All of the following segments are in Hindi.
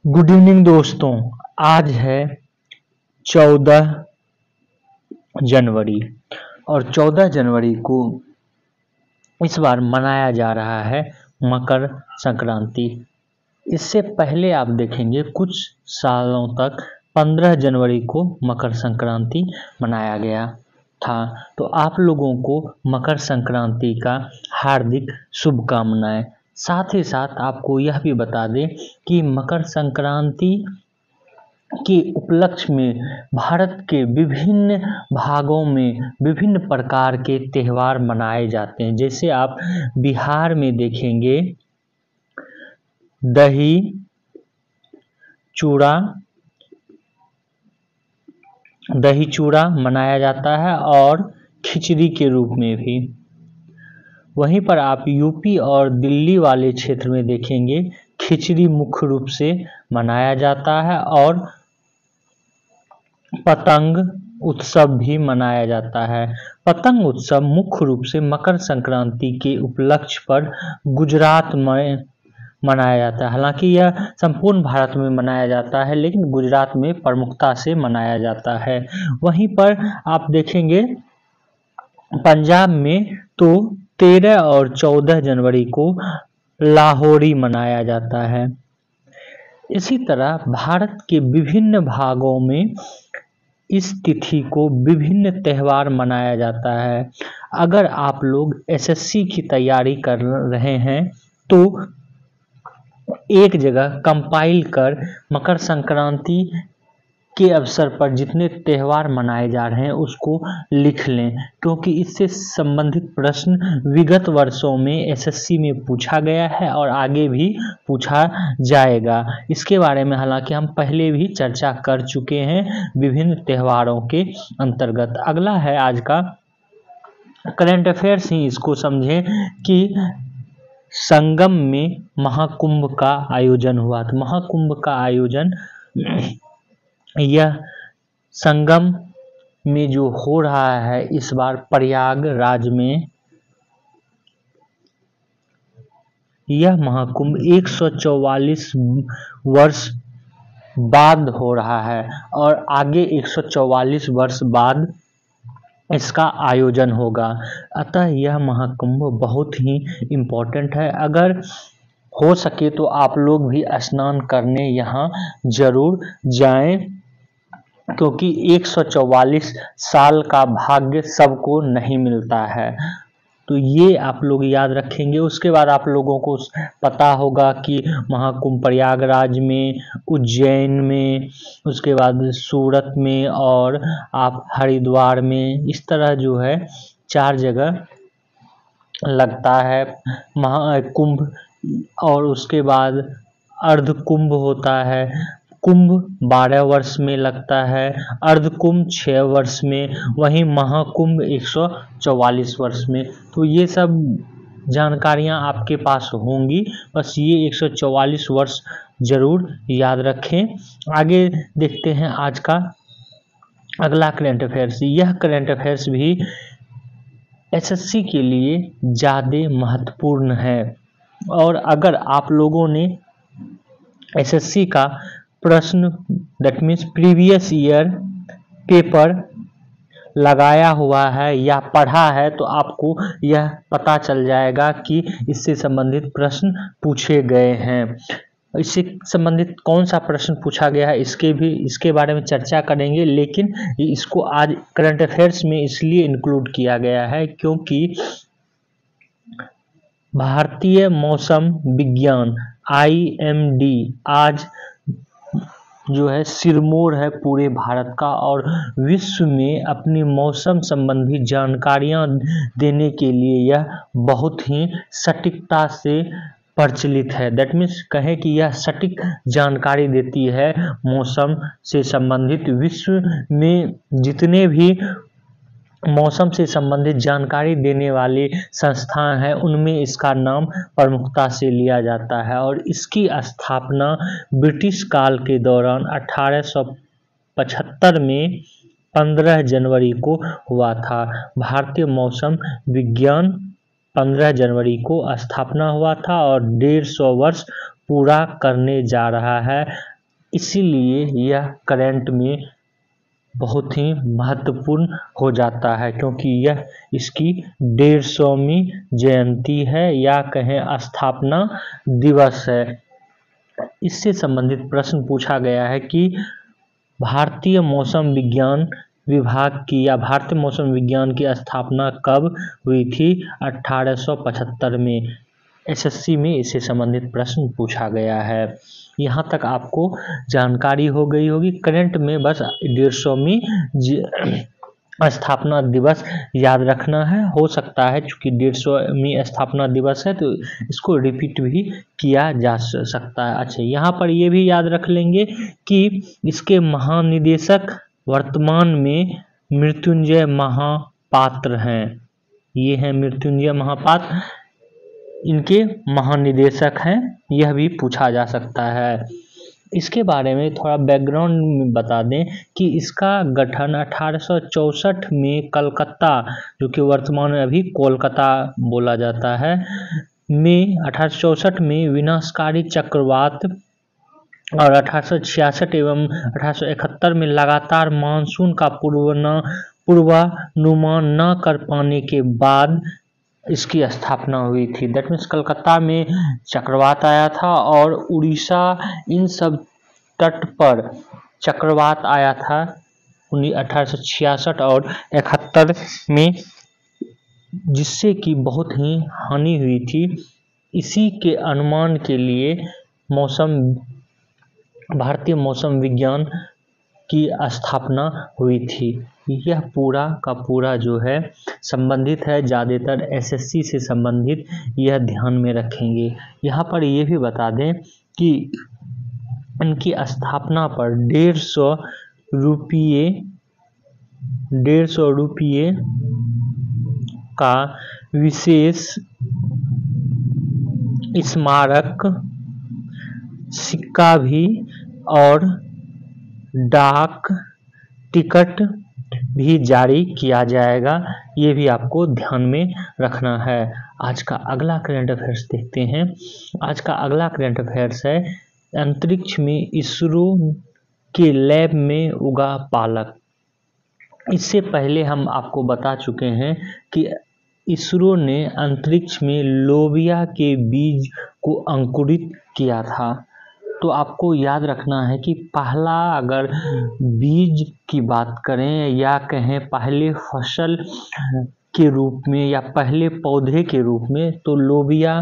गुड इवनिंग दोस्तों। आज है 14 जनवरी और 14 जनवरी को इस बार मनाया जा रहा है मकर संक्रांति। इससे पहले आप देखेंगे कुछ सालों तक 15 जनवरी को मकर संक्रांति मनाया गया था। तो आप लोगों को मकर संक्रांति का हार्दिक शुभकामनाएं। साथ ही साथ आपको यह भी बता दें कि मकर संक्रांति के उपलक्ष्य में भारत के विभिन्न भागों में विभिन्न प्रकार के त्यौहार मनाए जाते हैं। जैसे आप बिहार में देखेंगे दही चूड़ा मनाया जाता है और खिचड़ी के रूप में भी। वहीं पर आप यूपी और दिल्ली वाले क्षेत्र में देखेंगे खिचड़ी मुख्य रूप से मनाया जाता है और पतंग उत्सव भी मनाया जाता है। पतंग उत्सव मुख्य रूप से मकर संक्रांति के उपलक्ष्य पर गुजरात में मनाया जाता है। हालांकि यह संपूर्ण भारत में मनाया जाता है, लेकिन गुजरात में प्रमुखता से मनाया जाता है। वहीं पर आप देखेंगे पंजाब में तो 13 और 14 जनवरी को लाहौरी मनाया जाता है। इसी तरह भारत के विभिन्न भागों में इस तिथि को विभिन्न त्यौहार मनाया जाता है। अगर आप लोग एसएससी की तैयारी कर रहे हैं तो एक जगह कंपाइल कर मकर संक्रांति के अवसर पर जितने त्यौहार मनाए जा रहे हैं उसको लिख लें, क्योंकि इससे संबंधित प्रश्न विगत वर्षों में एसएससी में पूछा गया है और आगे भी पूछा जाएगा। इसके बारे में हालांकि हम पहले भी चर्चा कर चुके हैं विभिन्न त्यौहारों के अंतर्गत। अगला है आज का करंट अफेयर्स ही इसको समझें कि संगम में महाकुंभ का आयोजन हुआ था। महाकुंभ का आयोजन यह संगम में जो हो रहा है इस बार प्रयागराज में, यह महाकुंभ 144 वर्ष बाद हो रहा है और आगे 144 वर्ष बाद इसका आयोजन होगा। अतः यह महाकुंभ बहुत ही इम्पोर्टेंट है। अगर हो सके तो आप लोग भी स्नान करने यहाँ जरूर जाएं, क्योंकि 144 साल का भाग्य सबको नहीं मिलता है। तो ये आप लोग याद रखेंगे। उसके बाद आप लोगों को पता होगा कि महाकुंभ प्रयागराज में, उज्जैन में, उसके बाद सूरत में और आप हरिद्वार में, इस तरह जो है 4 जगह लगता है महाकुंभ। और उसके बाद अर्ध कुंभ होता है। कुंभ 12 वर्ष में लगता है, अर्ध कुंभ 6 वर्ष में, वहीं महाकुंभ 144 वर्ष में। तो ये सब जानकारियां आपके पास होंगी, बस ये 144 वर्ष जरूर याद रखें। आगे देखते हैं आज का अगला करंट अफेयर्स। यह करंट अफेयर्स भी एसएससी के लिए ज़्यादा महत्वपूर्ण है और अगर आप लोगों ने एसएससी का प्रश्न that means previous year paper लगाया हुआ है या पढ़ा है तो आपको यह पता चल जाएगा कि इससे संबंधित प्रश्न पूछे गए हैं। इससे संबंधित कौन सा प्रश्न पूछा गया है इसके बारे में चर्चा करेंगे, लेकिन इसको आज करंट अफेयर्स में इसलिए इंक्लूड किया गया है क्योंकि भारतीय मौसम विज्ञान IMD आज जो है सिरमौर है पूरे भारत का और विश्व में अपनी मौसम संबंधी जानकारियां देने के लिए यह बहुत ही सटीकता से प्रचलित है। दैट मीन्स कहें कि यह सटीक जानकारी देती है मौसम से संबंधित। विश्व में जितने भी मौसम से संबंधित जानकारी देने वाले संस्थान हैं उनमें इसका नाम प्रमुखता से लिया जाता है और इसकी स्थापना ब्रिटिश काल के दौरान 1875 में 15 जनवरी को हुआ था। भारतीय मौसम विज्ञान 15 जनवरी को स्थापना हुआ था और 150 वर्ष पूरा करने जा रहा है इसीलिए यह करंट में बहुत ही महत्वपूर्ण हो जाता है, क्योंकि यह इसकी 150वीं जयंती है या कहें स्थापना दिवस है। इससे संबंधित प्रश्न पूछा गया है कि भारतीय मौसम विज्ञान विभाग की या भारतीय मौसम विज्ञान की स्थापना कब हुई थी? 1875 में। एसएससी में इससे संबंधित प्रश्न पूछा गया है। यहाँ तक आपको जानकारी हो गई होगी। करंट में बस 150वीं स्थापना दिवस याद रखना है। हो सकता है चूँकि 150वीं स्थापना दिवस है तो इसको रिपीट भी किया जा सकता है। अच्छा, यहाँ पर ये भी याद रख लेंगे कि इसके महानिदेशक वर्तमान में मृत्युंजय महापात्र हैं। ये हैं मृत्युंजय महापात्र, इनके महानिदेशक हैं। यह भी पूछा जा सकता है। इसके बारे में थोड़ा बैकग्राउंड में बता दें कि इसका गठन 1864 में कलकत्ता, जो कि वर्तमान में अभी कोलकाता बोला जाता है, में 1864 में विनाशकारी चक्रवात और 1866 एवं 1871 में लगातार मानसून का पूर्वानुमान न कर पाने के बाद इसकी स्थापना हुई थी। दैट मीन्स कलकत्ता में चक्रवात आया था और उड़ीसा, इन सब तट पर चक्रवात आया था 1866 और 71 में, जिससे कि बहुत ही हानि हुई थी। इसी के अनुमान के लिए भारतीय मौसम विज्ञान की स्थापना हुई थी। यह पूरा का पूरा जो है संबंधित है, ज़्यादातर एसएससी से संबंधित, यह ध्यान में रखेंगे। यहाँ पर यह भी बता दें कि इनकी स्थापना पर 150 रुपये का विशेष स्मारक सिक्का भी और डाक टिकट भी जारी किया जाएगा। ये भी आपको ध्यान में रखना है। आज का अगला करंट अफेयर्स देखते हैं। आज का अगला करंट अफेयर्स है अंतरिक्ष में इसरो के लैब में उगा पालक। इससे पहले हम आपको बता चुके हैं कि इसरो ने अंतरिक्ष में लोबिया के बीज को अंकुरित किया था। तो आपको याद रखना है कि पहला अगर बीज की बात करें या कहें पहले फसल के रूप में या पहले पौधे के रूप में, तो लोबिया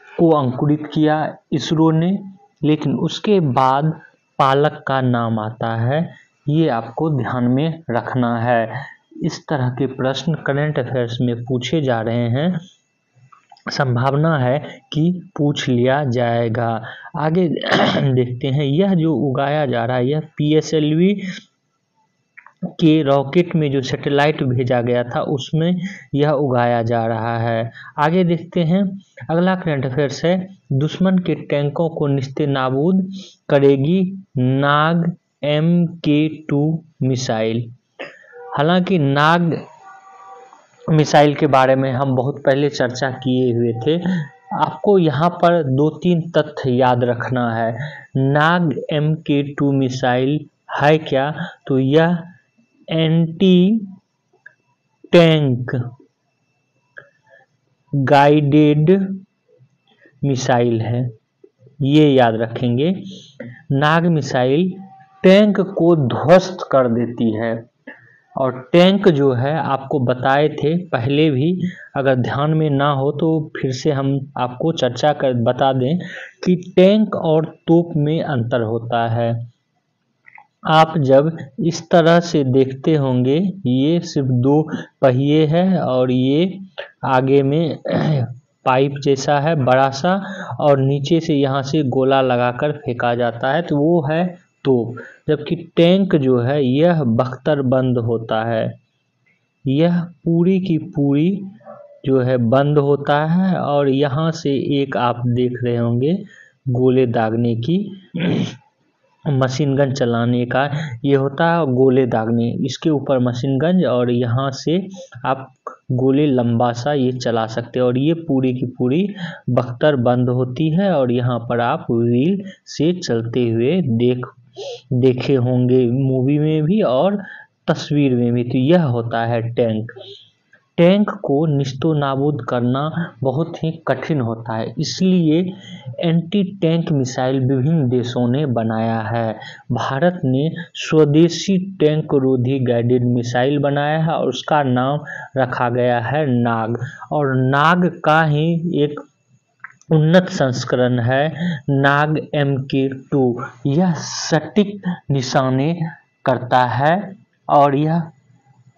को अंकुरित किया इसरो ने, लेकिन उसके बाद पालक का नाम आता है। ये आपको ध्यान में रखना है। इस तरह के प्रश्न करंट अफेयर्स में पूछे जा रहे हैं, संभावना है कि पूछ लिया जाएगा। आगे देखते हैं। यह जो उगाया जा रहा है, यह पीएसएलवी के रॉकेट में जो सैटेलाइट भेजा गया था उसमें यह उगाया जा रहा है। आगे देखते हैं। अगला करंट अफेयर्स है दुश्मन के टैंकों को निस्तेनाबूद करेगी नाग MK2 मिसाइल। हालांकि नाग मिसाइल के बारे में हम बहुत पहले चर्चा किए हुए थे। आपको यहाँ पर 2-3 तथ्य याद रखना है। नाग MK2 मिसाइल है क्या? तो यह एंटी टैंक गाइडेड मिसाइल है। ये याद रखेंगे। नाग मिसाइल टैंक को ध्वस्त कर देती है। और टैंक जो है आपको बताए थे पहले भी, अगर ध्यान में ना हो तो फिर से हम आपको चर्चा कर बता दें कि टैंक और तोप में अंतर होता है। आप जब इस तरह से देखते होंगे, ये सिर्फ 2 पहिए है और ये आगे में पाइप जैसा है बड़ा सा, और नीचे से यहाँ से गोला लगाकर फेंका जाता है, तो वो है तोप। जबकि टैंक जो है यह बख्तर बंद होता है। यह पूरी की पूरी जो है बंद होता है और यहाँ से एक आप देख रहे होंगे गोले दागने की मशीन गन चलाने का ये होता है, गोले दागने, इसके ऊपर मशीन गन और यहाँ से आप गोले लंबा सा ये चला सकते हैं और ये पूरी की पूरी बख्तर बंद होती है और यहाँ पर आप व्हील से चलते हुए देखे होंगे मूवी में भी और तस्वीर में भी। तो यह होता है टैंक। टैंक को निस्तो नाबूद करना बहुत ही कठिन होता है, इसलिए एंटी टैंक मिसाइल विभिन्न देशों ने बनाया है। भारत ने स्वदेशी टैंक रोधी गाइडेड मिसाइल बनाया है और उसका नाम रखा गया है नाग, और नाग का ही एक उन्नत संस्करण है नाग MK2। यह सटीक निशाने करता है और यह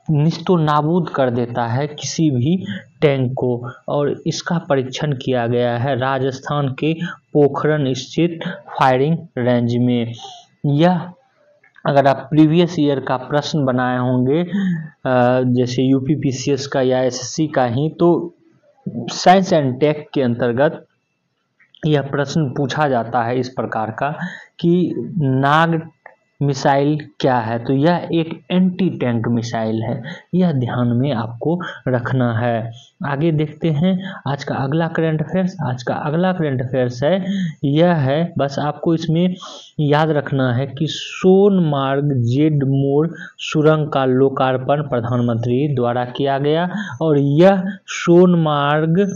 निस्तो नाबूद कर देता है किसी भी टैंक को, और इसका परीक्षण किया गया है राजस्थान के पोखरण स्थित फायरिंग रेंज में। यह अगर आप प्रीवियस ईयर का प्रश्न बनाए होंगे जैसे UPPCS का या SSC का ही, तो साइंस एंड टेक के अंतर्गत यह प्रश्न पूछा जाता है इस प्रकार का कि नाग मिसाइल क्या है, तो यह एक एंटी टैंक मिसाइल है, यह ध्यान में आपको रखना है। आगे देखते हैं आज का अगला करंट अफेयर्स। आज का अगला करंट अफेयर्स है, यह है, बस आपको इसमें याद रखना है कि सोनमार्ग जेड मोड़ सुरंग का लोकार्पण प्रधानमंत्री द्वारा किया गया, और यह सोनमार्ग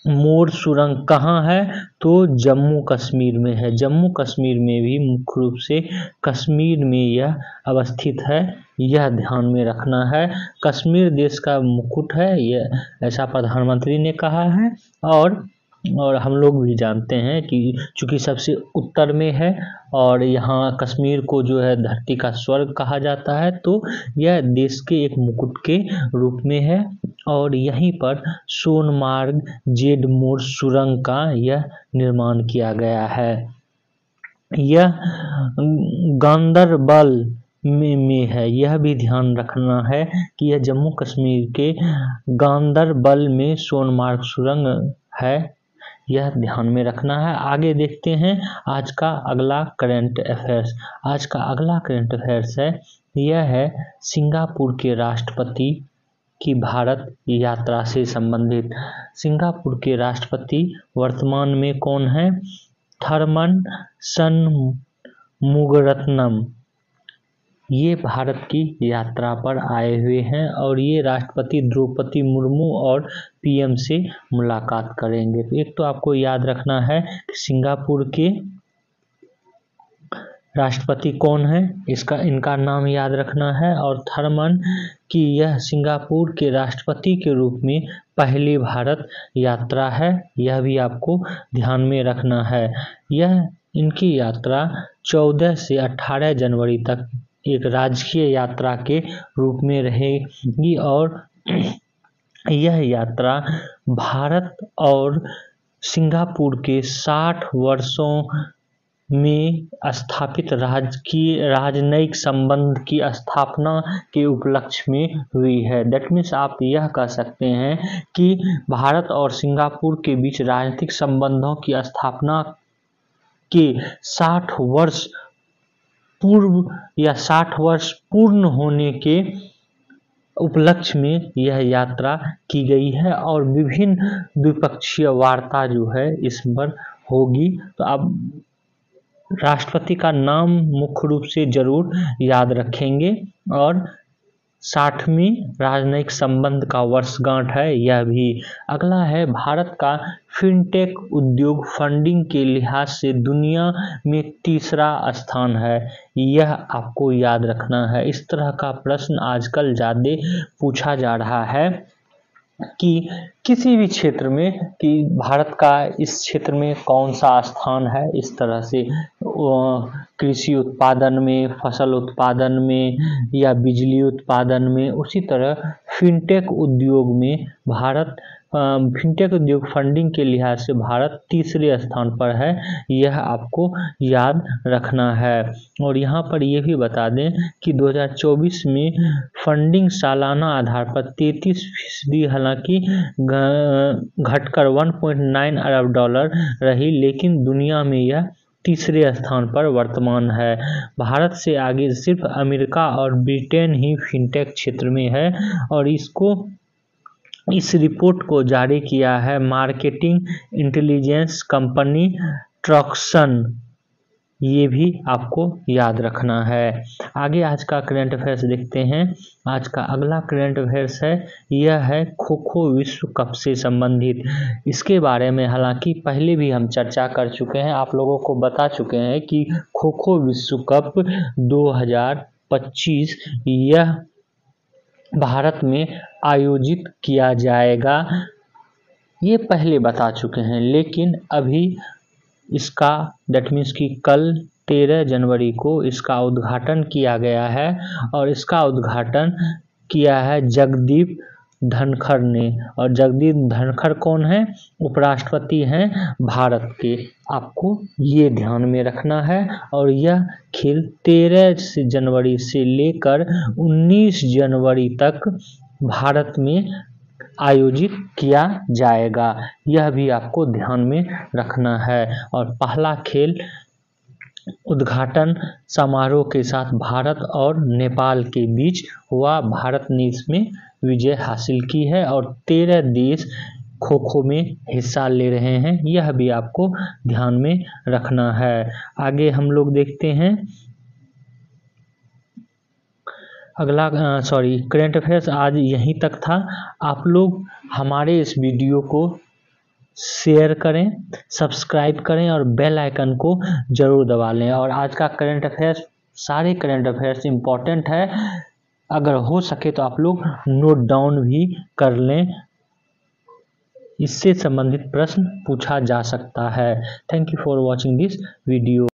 मोड़ सुरंग कहाँ है, तो जम्मू कश्मीर में है। जम्मू कश्मीर में भी मुख्य रूप से कश्मीर में यह अवस्थित है, यह ध्यान में रखना है। कश्मीर देश का मुकुट है, यह ऐसा प्रधानमंत्री ने कहा है, और हम लोग भी जानते हैं कि चूंकि सबसे उत्तर में है और यहाँ कश्मीर को जो है धरती का स्वर्ग कहा जाता है, तो यह देश के एक मुकुट के रूप में है, और यहीं पर सोनमार्ग जेड मोड़ सुरंग का यह निर्माण किया गया है। यह गांदरबल में है, यह भी ध्यान रखना है कि यह जम्मू कश्मीर के गांदरबल में सोनमार्ग सुरंग है, यह ध्यान में रखना है। आगे देखते हैं आज का अगला करंट अफेयर्स। आज का अगला करंट अफेयर्स है, यह है सिंगापुर के राष्ट्रपति की भारत यात्रा से संबंधित। सिंगापुर के राष्ट्रपति वर्तमान में कौन है, थरमन शनमुगरत्नम, ये भारत की यात्रा पर आए हुए हैं और ये राष्ट्रपति द्रौपदी मुर्मू और PM से मुलाकात करेंगे। तो एक तो आपको याद रखना है कि सिंगापुर के राष्ट्रपति कौन है, इनका नाम याद रखना है, और थरमन की यह सिंगापुर के राष्ट्रपति के रूप में पहली भारत यात्रा है, यह भी आपको ध्यान में रखना है। यह इनकी यात्रा 14 से 18 जनवरी तक एक राजकीय यात्रा के रूप में रहेगी, और यह यात्रा भारत और सिंगापुर के 60 वर्षों में स्थापित राजनयिक संबंध की स्थापना के उपलक्ष्य में हुई है। दैट मीन्स आप यह कह सकते हैं कि भारत और सिंगापुर के बीच राजनीतिक संबंधों की स्थापना के 60 वर्ष पूर्व या 60 वर्ष पूर्ण होने के उपलक्ष्य में यह यात्रा की गई है, और विभिन्न द्विपक्षीय वार्ता जो है इस पर होगी। तो आप राष्ट्रपति का नाम मुख्य रूप से जरूर याद रखेंगे, और 60वीं राजनयिक संबंध का वर्षगांठ है यह भी। अगला है भारत का फिनटेक उद्योग फंडिंग के लिहाज से दुनिया में तीसरा स्थान है, यह आपको याद रखना है। इस तरह का प्रश्न आजकल ज़्यादा पूछा जा रहा है कि किसी भी क्षेत्र में कि भारत का इस क्षेत्र में कौन सा स्थान है, इस तरह से कृषि उत्पादन में, फसल उत्पादन में या बिजली उत्पादन में, उसी तरह फिनटेक उद्योग में भारत फिनटेक उद्योग फंडिंग के लिहाज से भारत तीसरे स्थान पर है, यह आपको याद रखना है। और यहाँ पर यह भी बता दें कि 2024 में फंडिंग सालाना आधार पर 33% हालांकि घटकर $1.9 अरब रही, लेकिन दुनिया में यह तीसरे स्थान पर वर्तमान है। भारत से आगे सिर्फ अमेरिका और ब्रिटेन ही फिनटेक क्षेत्र में है और इस रिपोर्ट को जारी किया है मार्केटिंग इंटेलिजेंस कंपनी ट्रॉक्सन। ये भी आपको याद रखना है। आगे आज का करंट अफेयर्स देखते हैं। आज का अगला करंट अफेयर्स है, यह है खो खो विश्व कप से संबंधित। इसके बारे में हालांकि पहले भी हम चर्चा कर चुके हैं, आप लोगों को बता चुके हैं कि खो खो विश्व कप 2025 यह भारत में आयोजित किया जाएगा, ये पहले बता चुके हैं। लेकिन अभी इसका दैट मीन्स कि कल 13 जनवरी को इसका उद्घाटन किया गया है और इसका उद्घाटन किया है जगदीप धनखड़ ने। और जगदीप धनखड़ कौन है? उपराष्ट्रपति हैं भारत के। आपको ये ध्यान में रखना है। और यह खेल 13 जनवरी से लेकर 19 जनवरी तक भारत में आयोजित किया जाएगा, यह भी आपको ध्यान में रखना है। और पहला खेल उद्घाटन समारोह के साथ भारत और नेपाल के बीच हुआ। भारत ने इसमें विजय हासिल की है और 13 देश खो खो में हिस्सा ले रहे हैं, यह भी आपको ध्यान में रखना है। आगे हम लोग देखते हैं अगला करंट अफेयर्स आज यहीं तक था। आप लोग हमारे इस वीडियो को शेयर करें, सब्सक्राइब करें और बेल आइकन को ज़रूर दबा लें। और आज का करंट अफेयर्स, सारे करंट अफेयर्स इम्पॉर्टेंट है, अगर हो सके तो आप लोग नोट डाउन भी कर लें, इससे संबंधित प्रश्न पूछा जा सकता है। Thank you for watching this video.